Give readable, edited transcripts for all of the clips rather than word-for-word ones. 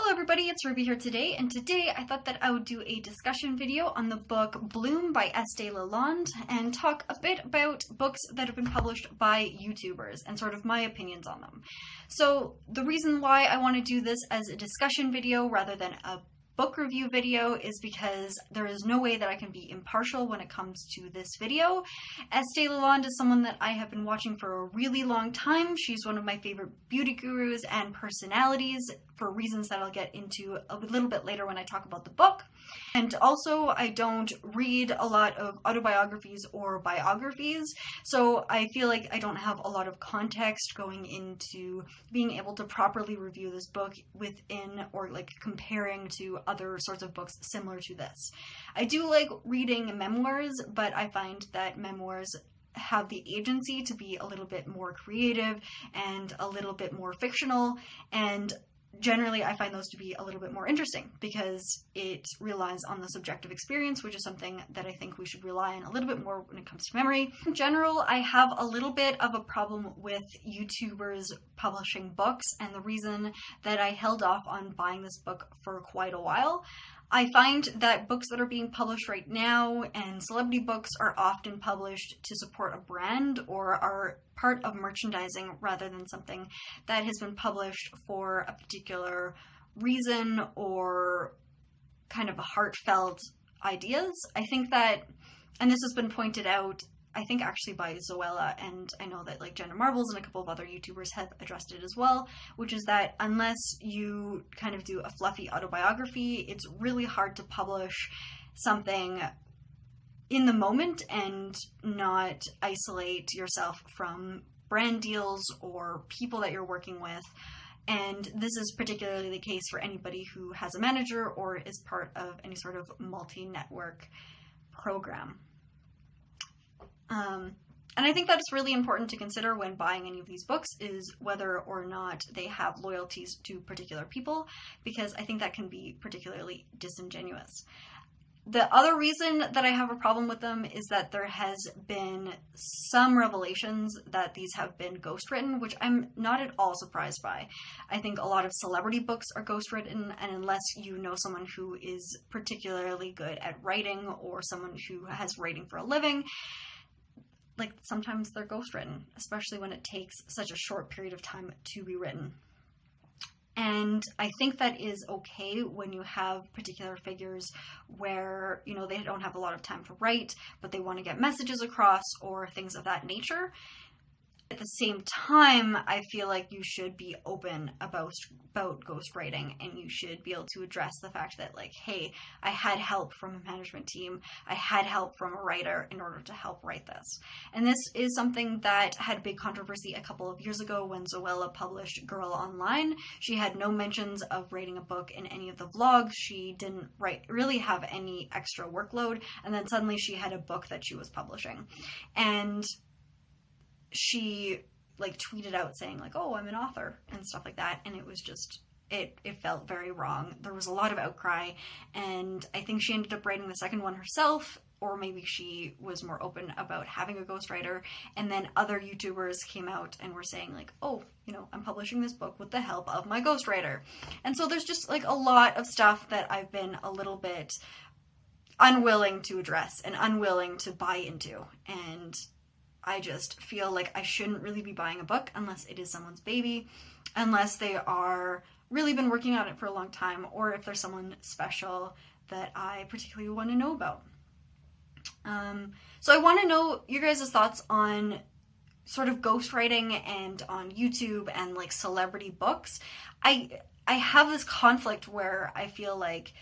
Hello everybody, it's Ruby here today, and today I thought that I would do a discussion video on the book Bloom by Estee Lalonde and talk a bit about books that have been published by YouTubers and sort of my opinions on them. So the reason why I want to do this as a discussion video rather than a book review video is because there is no way that I can be impartial when it comes to this video. Estee Lalonde is someone that I have been watching for a really long time. She's one of my favorite beauty gurus and personalities for reasons that I'll get into a little bit later when I talk about the book. And also, I don't read a lot of autobiographies or biographies, so I feel like I don't have a lot of context going into being able to properly review this book within or like comparing to other sorts of books similar to this. I do like reading memoirs, but I find that memoirs have the agency to be a little bit more creative and a little bit more fictional, and generally, I find those to be a little bit more interesting because it relies on the subjective experience, which is something that I think we should rely on a little bit more when it comes to memory. In general, I have a little bit of a problem with YouTubers publishing books, and the reason that I held off on buying this book for quite a while. I find that books that are being published right now and celebrity books are often published to support a brand or are part of merchandising rather than something that has been published for a particular reason or kind of a heartfelt ideas. I think that, and this has been pointed out, I think actually by Zoella, and I know that like Jenna Marbles and a couple of other YouTubers have addressed it as well, which is that unless you kind of do a fluffy autobiography, it's really hard to publish something in the moment and not isolate yourself from brand deals or people that you're working with. And this is particularly the case for anybody who has a manager or is part of any sort of multi-network program. And I think that it's really important to consider when buying any of these books is whether or not they have loyalties to particular people, because I think that can be particularly disingenuous. The other reason that I have a problem with them is that there has been some revelations that these have been ghostwritten, which I'm not at all surprised by. I think a lot of celebrity books are ghostwritten, and unless you know someone who is particularly good at writing or someone who has writing for a living, like sometimes they're ghostwritten, especially when it takes such a short period of time to be written. And I think that is okay when you have particular figures where, you know, they don't have a lot of time to write, but they want to get messages across or things of that nature. At the same time, I feel like you should be open about ghostwriting, and you should be able to address the fact that, like, hey, I had help from a management team, I had help from a writer in order to help write this. And this is something that had big controversy a couple of years ago when Zoella published Girl Online. She had no mentions of writing a book in any of the vlogs. She didn't really have any extra workload, and then suddenly she had a book that she was publishing. And she like tweeted out saying like, oh, I'm an author and stuff like that, and it was just, it felt very wrong. There was a lot of outcry, and I think she ended up writing the second one herself, or maybe she was more open about having a ghostwriter, and then other YouTubers came out and were saying like, oh, you know, I'm publishing this book with the help of my ghostwriter. And so there's just like a lot of stuff that I've been a little bit unwilling to address and unwilling to buy into, and I just feel like I shouldn't really be buying a book unless it is someone's baby, unless they are really been working on it for a long time, or if there's someone special that I particularly want to know about. So I want to know your guys' thoughts on sort of ghostwriting and on YouTube and like celebrity books. I have this conflict where I feel like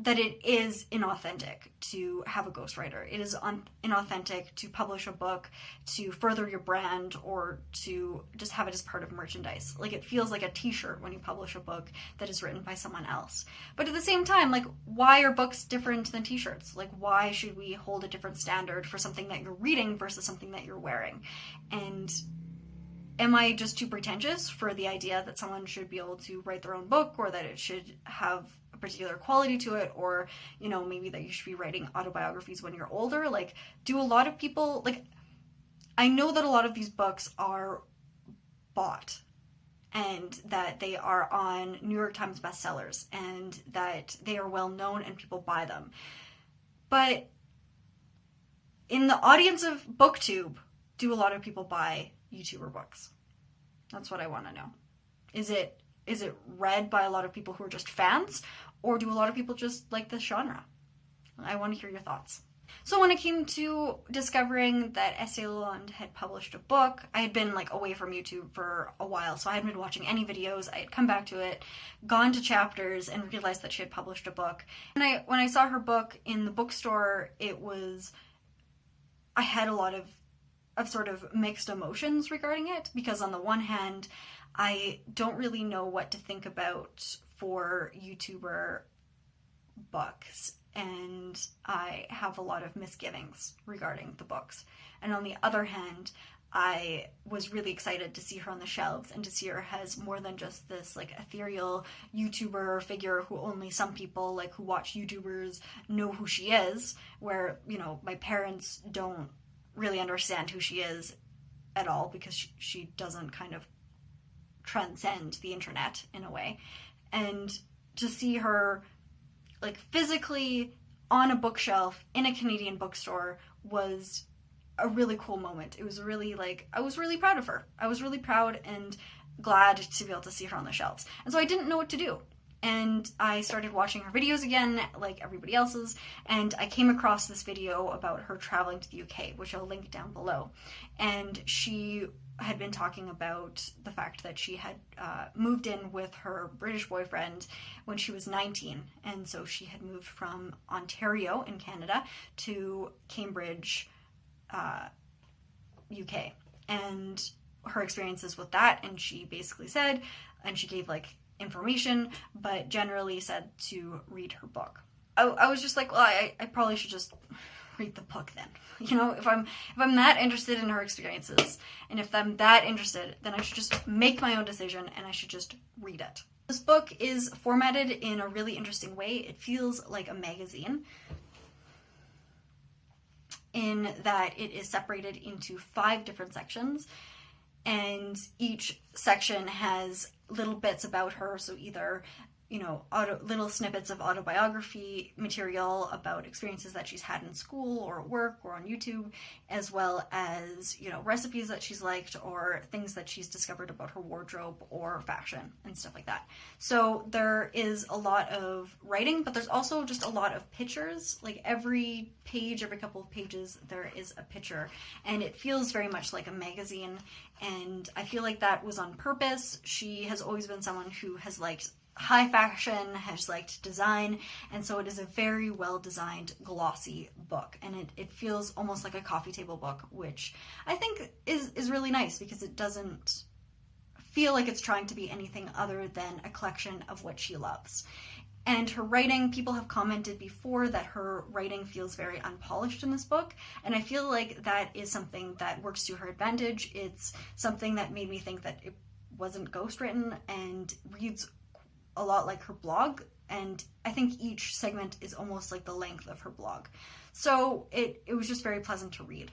that it is inauthentic to have a ghostwriter. It is inauthentic to publish a book to further your brand or to just have it as part of merchandise. Like, it feels like a t-shirt when you publish a book that is written by someone else. But at the same time, like, why are books different than t-shirts? Like, why should we hold a different standard for something that you're reading versus something that you're wearing? And am I just too pretentious for the idea that someone should be able to write their own book, or that it should have a particular quality to it, or, you know, maybe that you should be writing autobiographies when you're older? Like, do a lot of people, like, I know that a lot of these books are bought. and that they are on New York Times bestsellers and that they are well known and people buy them. But in the audience of BookTube, do a lot of people buy YouTuber books? That's what I want to know. Is it read by a lot of people who are just fans, or do a lot of people just like this genre? I want to hear your thoughts. So when it came to discovering that Estee Lalonde had published a book, I had been away from YouTube for a while, so I hadn't been watching any videos. I had come back to it, gone to chapters, and realized that she had published a book. And when I saw her book in the bookstore, I had a lot of sort of mixed emotions regarding it, because on the one hand, I don't really know what to think about for YouTuber books, and I have a lot of misgivings regarding the books. And on the other hand, I was really excited to see her on the shelves and to see her as more than just this ethereal YouTuber figure who only some people who watch YouTubers know who she is, where, my parents don't really understand who she is at all, because she doesn't kind of transcend the internet in a way. And to see her physically on a bookshelf in a Canadian bookstore was a really cool moment. It was really I was really proud of her. I was really proud and glad to be able to see her on the shelves. And so I didn't know what to do. And I started watching her videos again, like everybody else's, and I came across this video about her traveling to the UK, which I'll link down below. And she had been talking about the fact that she had moved in with her British boyfriend when she was 19, and so she had moved from Ontario in Canada to Cambridge, UK, and her experiences with that. And she basically said, and she gave information, but generally said to read her book. I was just well, I probably should just read the book then. If I'm that interested in her experiences, and if I'm that interested, then I should just make my own decision and I should just read it. This book is formatted in a really interesting way. It feels like a magazine, in that it is separated into 5 different sections, and each section has little bits about her. So either little snippets of autobiography material about experiences that she's had in school or at work or on YouTube, as well as, recipes that she's liked or things that she's discovered about her wardrobe or fashion and stuff like that. So there is a lot of writing, but there's also just a lot of pictures. Every page, every couple of pages, there is a picture, and it feels very much like a magazine. And I feel like that was on purpose. She has always been someone who has liked high fashion, has liked design, and so it is a very well designed, glossy book, and it feels almost like a coffee table book, which I think is really nice, because it doesn't feel like it's trying to be anything other than a collection of what she loves. And her writing, people have commented before that her writing feels very unpolished in this book, and I feel like that is something that works to her advantage. It's something that made me think that it wasn't ghostwritten and reads a lot like her blog, and I think each segment is almost like the length of her blog. So it was just very pleasant to read.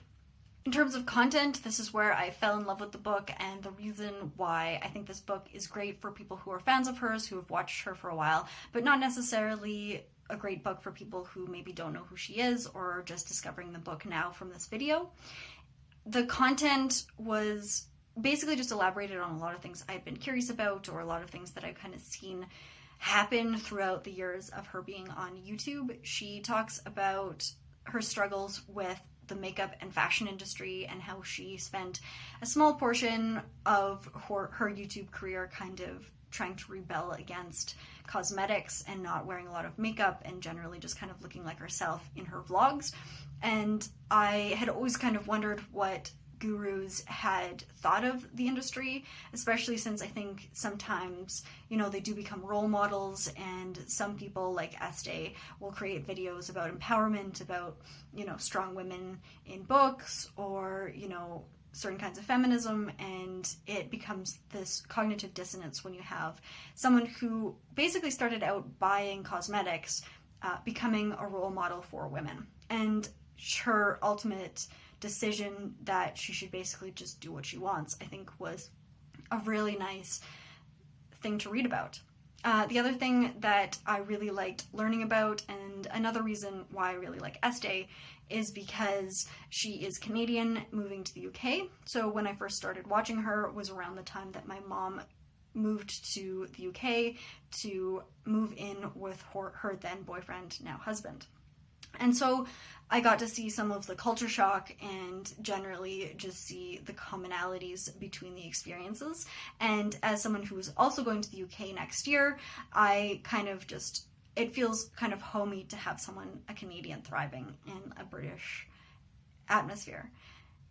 In terms of content, this is where I fell in love with the book, and the reason why I think this book is great for people who are fans of hers, who have watched her for a while, but not necessarily a great book for people who maybe don't know who she is or are just discovering the book now from this video. The content was basically just elaborated on a lot of things I've been curious about, or a lot of things that I've kind of seen happen throughout the years of her being on YouTube. She talks about her struggles with the makeup and fashion industry, and how she spent a small portion of her YouTube career kind of trying to rebel against cosmetics and not wearing a lot of makeup, and generally just kind of looking like herself in her vlogs. And I had always kind of wondered what gurus had thought of the industry, especially since I think sometimes, they do become role models, and some people like Estee will create videos about empowerment, about, strong women in books, or, certain kinds of feminism, and it becomes this cognitive dissonance when you have someone who basically started out buying cosmetics, becoming a role model for women. And her ultimate decision that she should basically just do what she wants, I think, was a really nice thing to read about. The other thing that I really liked learning about, and another reason why I really like Estee, is because she is Canadian moving to the UK. So when I first started watching her was around the time that my mom moved to the UK to move in with her then boyfriend, now husband. And so I got to see some of the culture shock and generally just see the commonalities between the experiences. And as someone who is also going to the UK next year, I kind of just, it feels kind of homey to have someone, a Canadian, thriving in a British atmosphere.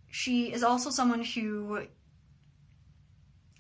She is also someone who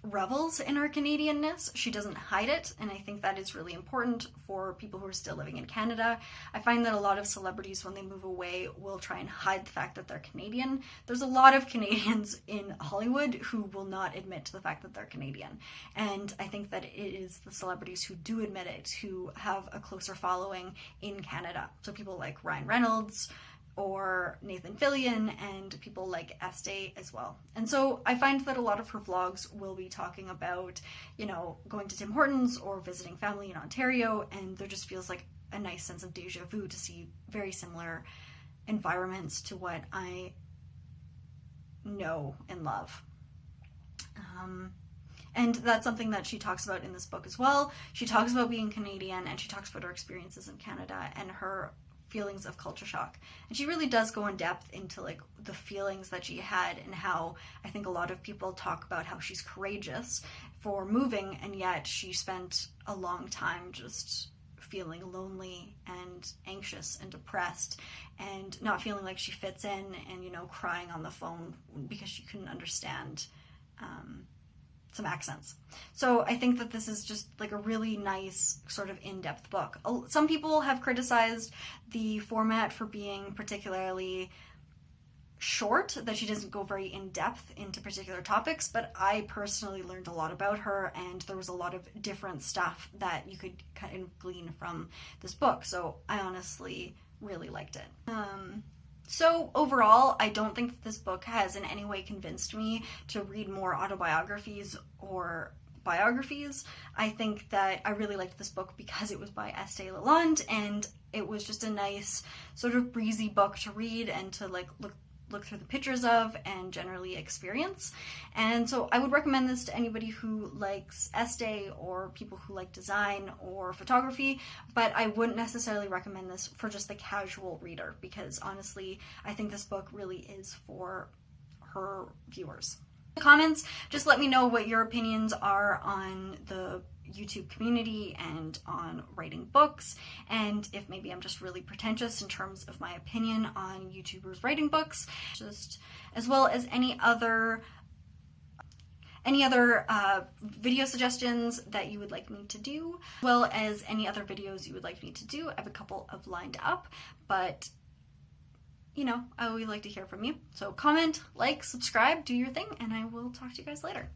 revels in her Canadianness. She doesn't hide it, and I think that is really important for people who are still living in Canada. I find that a lot of celebrities, when they move away, will try and hide the fact that they're Canadian. There's a lot of Canadians in Hollywood who will not admit to the fact that they're Canadian, and I think that it is the celebrities who do admit it who have a closer following in Canada. So people like Ryan Reynolds, or Nathan Fillion, and people like Estee as well. And so I find that a lot of her vlogs will be talking about, you know, going to Tim Hortons or visiting family in Ontario, and there just feels like a nice sense of deja vu to see very similar environments to what I know and love. And that's something that she talks about in this book as well. She talks about being Canadian, and she talks about her experiences in Canada and her feelings of culture shock. And she really does go in depth into like the feelings that she had, and how I think a lot of people talk about how she's courageous for moving, and yet she spent a long time just feeling lonely and anxious and depressed and not feeling like she fits in, and, you know, crying on the phone because she couldn't understand some accents. So I think that this is just like a really nice sort of in-depth book. Some people have criticized the format for being particularly short, that she doesn't go very in-depth into particular topics, but I personally learned a lot about her, and there was a lot of different stuff that you could kind of glean from this book, so I honestly really liked it. So overall, I don't think that this book has in any way convinced me to read more autobiographies or biographies. I think that I really liked this book because it was by Estee Lalonde, and it was just a nice sort of breezy book to read and to like look through the pictures of and generally experience. And so I would recommend this to anybody who likes Estee or people who like design or photography, but I wouldn't necessarily recommend this for just the casual reader, because honestly, I think this book really is for her viewers. In the comments, just let me know what your opinions are on the YouTube community and on writing books, and if maybe I'm just really pretentious in terms of my opinion on YouTubers writing books, just as well as any other video suggestions that you would like me to do, as well as any other videos you would like me to do. I have a couple of lined up, but you know, I always like to hear from you. So comment, like, subscribe, do your thing, and I will talk to you guys later.